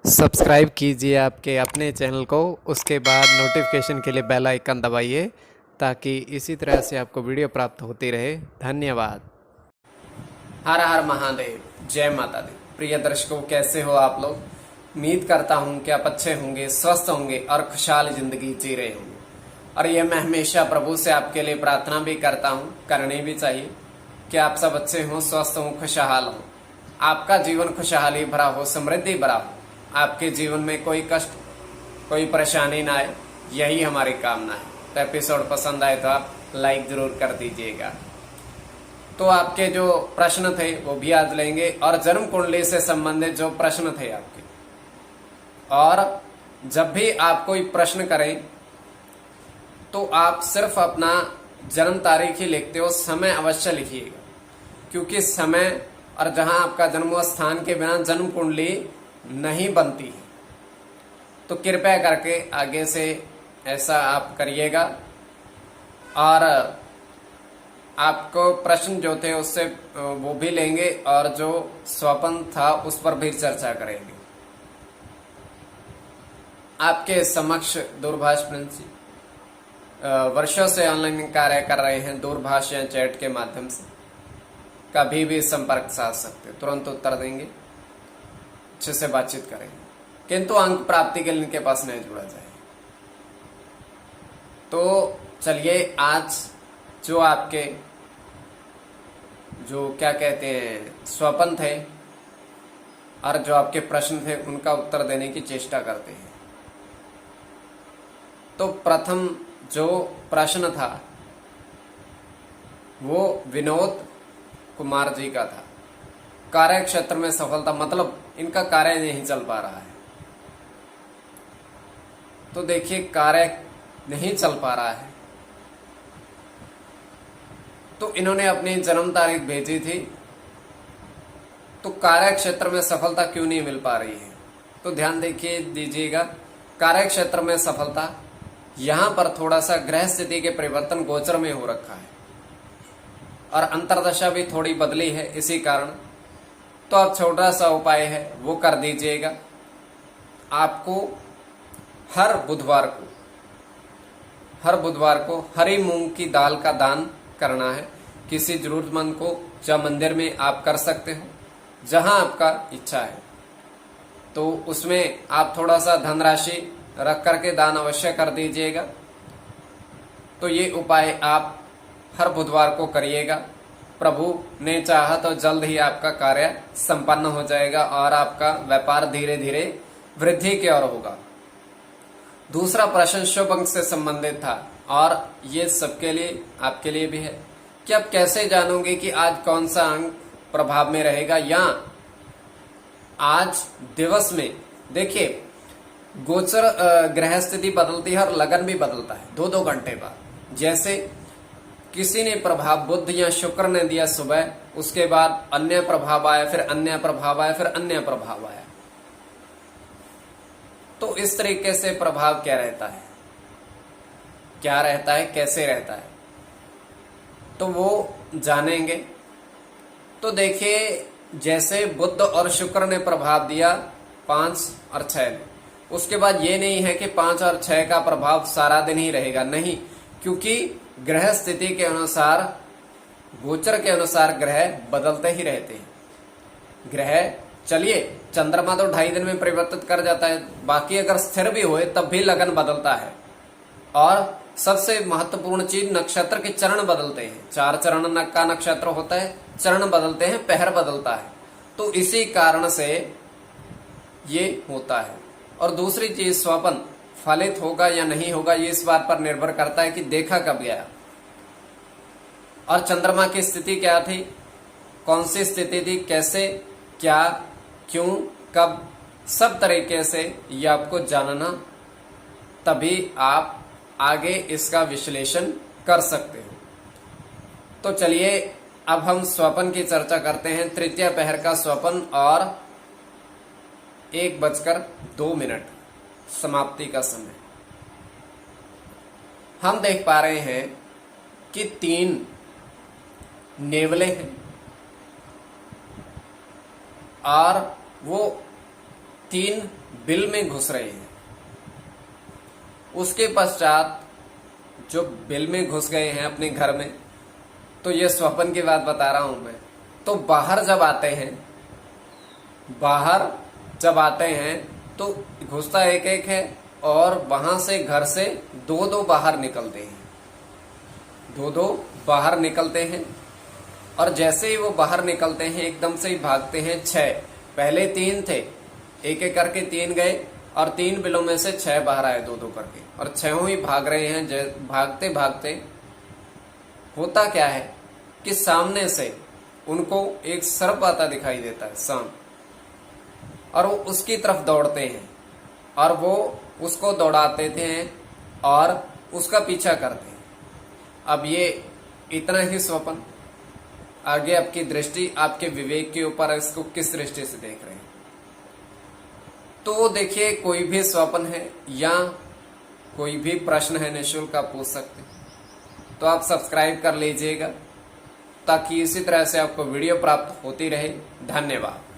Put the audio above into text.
Subscribe कीजिए आपके अपने चैनल को, उसके बाद नोटिफिकेशन के लिए बेल आइकन दबाइए ताकि इसी तरह से आपको वीडियो प्राप्त होती रहे। धन्यवाद। हर हर महादेव, जय माता दी। प्रिय दर्शकों, कैसे हो आप लोग? उम्मीद करता हूँ कि आप अच्छे होंगे, स्वस्थ होंगे और खुशहाल जिंदगी जी रहे होंगे। और ये मैं हमेशा प्रभु से आपके लिए प्रार्थना भी करता हूँ, करनी भी चाहिए कि आप सब अच्छे हों, स्वस्थ हों, खुशहाल हों, आपका जीवन खुशहाली भरा हो, समृद्धि भरा हो, आपके जीवन में कोई कष्ट, कोई परेशानी ना आए, यही हमारी कामना है। तो एपिसोड पसंद आए तो आप लाइक जरूर कर दीजिएगा। तो आपके जो प्रश्न थे वो भी आज लेंगे, और जन्म कुंडली से संबंधित जो प्रश्न थे आपके, और जब भी आप कोई प्रश्न करें तो आप सिर्फ अपना जन्म तारीख ही लिखते हो, समय अवश्य लिखिएगा, क्योंकि समय और जहां आपका जन्म स्थान के बिना जन्म कुंडली नहीं बनती है। तो कृपया करके आगे से ऐसा आप करिएगा। और आपको प्रश्न जो थे उससे वो भी लेंगे, और जो स्वप्न था उस पर भी चर्चा करेंगे। आपके समक्ष दूरभाष प्रिंस जी वर्षों से ऑनलाइन कार्य कर रहे हैं, दूरभाष या चैट के माध्यम से कभी भी संपर्क साध सकते, तुरंत उत्तर देंगे, अच्छे से बातचीत करेंगे, किंतु अंक प्राप्ति के लिए इनके पास नहीं जुड़ा जाए। तो चलिए, आज जो आपके जो क्या कहते हैं स्वप्न थे और जो आपके प्रश्न थे उनका उत्तर देने की चेष्टा करते हैं। तो प्रथम जो प्रश्न था वो विनोद कुमार जी का था। कार्य क्षेत्र में सफलता, मतलब इनका कार्य नहीं चल पा रहा है। तो देखिए, कार्य नहीं चल पा रहा है तो इन्होंने अपनी जन्म तारीख भेजी थी, तो कार्य क्षेत्र में सफलता क्यों नहीं मिल पा रही है? तो ध्यान देखिए दीजिएगा, कार्य क्षेत्र में सफलता, यहां पर थोड़ा सा ग्रह स्थिति के परिवर्तन गोचर में हो रखा है और अंतरदशा भी थोड़ी बदली है, इसी कारण तो अब छोटा सा उपाय है वो कर दीजिएगा। आपको हर बुधवार को हरी मूंग की दाल का दान करना है किसी जरूरतमंद को, या मंदिर में आप कर सकते हो, जहां आपका इच्छा है। तो उसमें आप थोड़ा सा धनराशि रख करके दान अवश्य कर दीजिएगा। तो ये उपाय आप हर बुधवार को करिएगा। प्रभु ने चाहा तो जल्द ही आपका कार्य संपन्न हो जाएगा और आपका व्यापार धीरे धीरे वृद्धि की ओर होगा। दूसरा प्रश्न शुभ अंक से संबंधित था, और ये सबके लिए, आपके लिए भी है कि आप कैसे जानोगे कि आज कौन सा अंक प्रभाव में रहेगा, या आज दिवस में। देखिए, गोचर ग्रह स्थिति बदलती है और लगन भी बदलता है 2-2 घंटे बाद। जैसे किसी ने प्रभाव बुध या शुक्र ने दिया सुबह, उसके बाद अन्य प्रभाव आया, फिर अन्य प्रभाव आया, फिर अन्य प्रभाव आया। तो इस तरीके से प्रभाव क्या रहता है, कैसे रहता है, तो वो जानेंगे। तो देखिए, जैसे बुध और शुक्र ने प्रभाव दिया 5 और 6 में, उसके बाद ये नहीं है कि 5 और 6 का प्रभाव सारा दिन ही रहेगा, नहीं, क्योंकि ग्रह स्थिति के अनुसार, गोचर के अनुसार ग्रह बदलते ही रहते हैं। ग्रह, चलिए, चंद्रमा तो 2.5 दिन में परिवर्तित कर जाता है, बाकी अगर स्थिर भी होए तब भी लगन बदलता है। और सबसे महत्वपूर्ण चीज, नक्षत्र के चरण बदलते हैं। 4 चरण का नक्षत्र होता है, चरण बदलते हैं, पहर बदलता है। तो इसी कारण से ये होता है। और दूसरी चीज, स्वप्न फलित होगा या नहीं होगा, ये इस बात पर निर्भर करता है कि देखा कब गया, और चंद्रमा की स्थिति क्या थी, कौन सी स्थिति थी, कैसे, क्या, क्यों, कब, सब तरीके से ये आपको जानना, तभी आप आगे इसका विश्लेषण कर सकते हो। तो चलिए, अब हम स्वप्न की चर्चा करते हैं। तृतीय पहर का स्वप्न और 1:02 समाप्ति का समय। हम देख पा रहे हैं कि 3 नेवले हैं, और वो 3 बिल में घुस रहे हैं। उसके पश्चात जो बिल में घुस गए हैं अपने घर में, तो ये स्वप्न की बात बता रहा हूं मैं। तो बाहर जब आते हैं तो घुसता एक एक है, और वहां से घर से दो दो बाहर निकलते हैं, दो दो बाहर निकलते हैं। और जैसे ही वो बाहर निकलते हैं एकदम से ही भागते हैं 6। पहले 3 थे, एक एक करके 3 गए, और 3 बिलों में से 6 बाहर आए दो दो करके, और 6 ही भाग रहे हैं। भागते भागते होता क्या है कि सामने से उनको एक सर्प आता दिखाई देता है, सांप, और वो उसकी तरफ दौड़ते हैं, और वो उसको दौड़ाते थे और उसका पीछा करते हैं। अब ये इतना ही स्वप्न। आगे आपकी दृष्टि आपके विवेक के ऊपर, इसको किस दृष्टि से देख रहे हैं। तो देखिए, कोई भी स्वप्न है या कोई भी प्रश्न है निःशुल्क आप पूछ सकते हैं। तो आप सब्सक्राइब कर लीजिएगा ताकि इसी तरह से आपको वीडियो प्राप्त होती रहे। धन्यवाद।